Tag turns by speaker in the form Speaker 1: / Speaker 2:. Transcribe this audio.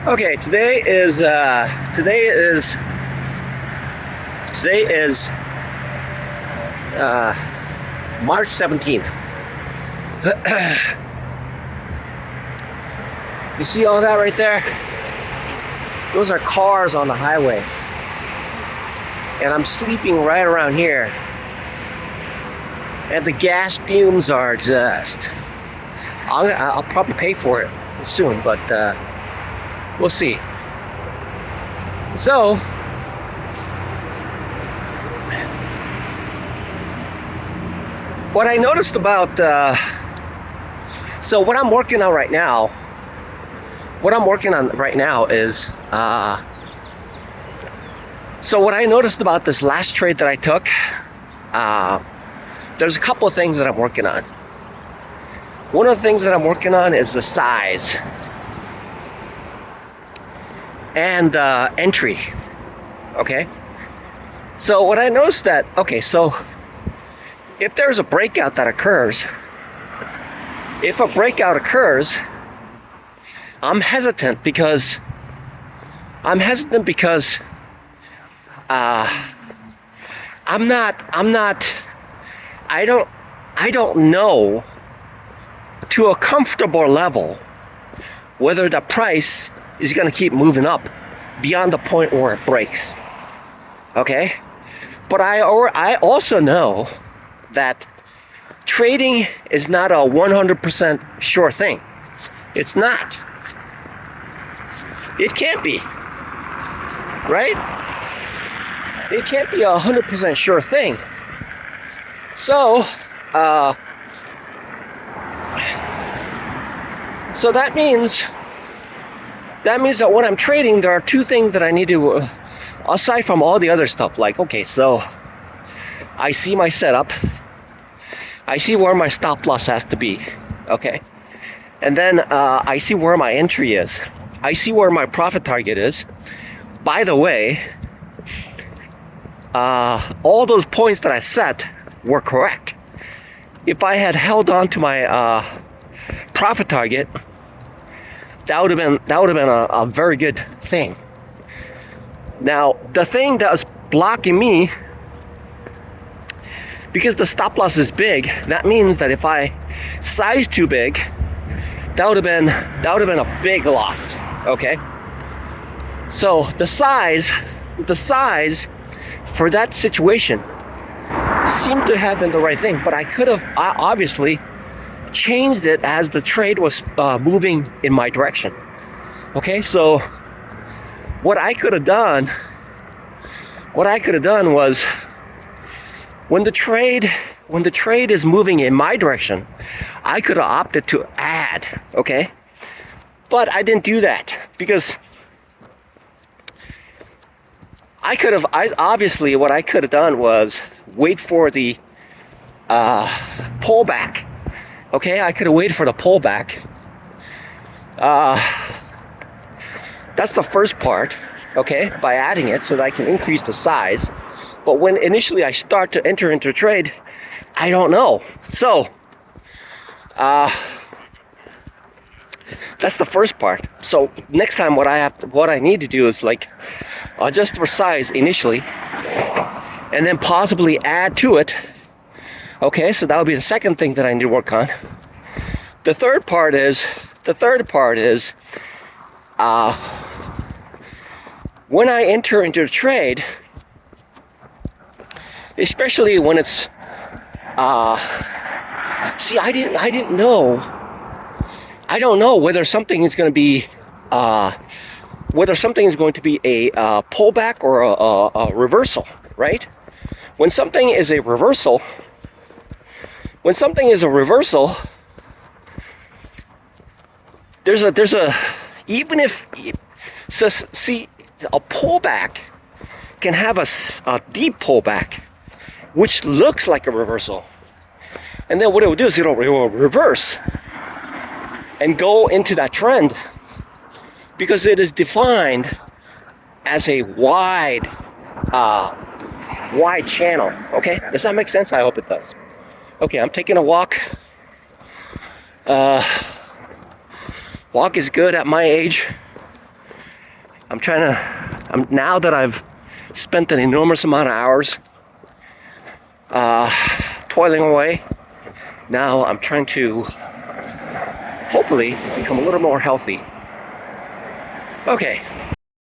Speaker 1: Okay, today is March 17th. You see all that right there? Those are cars on the highway. And I'm sleeping right around here. And the gas fumes are just... I'll probably pay for it soon, but we'll see. So, what I noticed about... so what I'm working on right now is so what I noticed about this last trade that I took, there's a couple of things that I'm working on. One of the things that I'm working on is the size and entry. Okay, so what I noticed that, okay, so if there's a breakout that occurs, I'm hesitant because I don't know to a comfortable level whether the price is going to keep moving up beyond the point where it breaks. Okay? But I also know that trading is not a 100% sure thing. It's not. It can't be. Right? It can't be a 100% sure thing. So, so that means that when I'm trading, there are two things that I need to, aside from all the other stuff, like, okay, so I see my setup, I see where my stop loss has to be, okay, and then I see where my entry is, I see where my profit target is. By the way, all those points that I set were correct. If I had held on to my profit target, that would have been a very good thing. Now, the thing that was blocking me, because the stop loss is big, that means that if I size too big, that would have been a big loss. Okay. So the size for that situation seemed to have been the right thing, but I could have obviously changed it as the trade was moving in my direction. Okay, so what I could have done was, when the trade is moving in my direction, I could have opted to add. Okay, but I didn't do that because obviously what I could have done was wait for the pullback. Okay, I could have waited for the pullback. That's the first part, okay, by adding it so that I can increase the size. But when initially I start to enter into a trade, I don't know. So, that's the first part. So next time what I need to do is like adjust for size initially and then possibly add to it. Okay, so that would be the second thing that I need to work on. The third part is when I enter into a trade, especially when it's see, I don't know whether something is going to be a pullback or a reversal, right? When something is a reversal, there's a even if so, see, a pullback can have a deep pullback, which looks like a reversal, and then what it will do is it will reverse and go into that trend because it is defined as a wide channel. Okay, does that make sense? I hope it does. Okay, I'm taking a walk. Walk is good at my age. now that I've spent an enormous amount of hours toiling away, now I'm trying to hopefully become a little more healthy. Okay.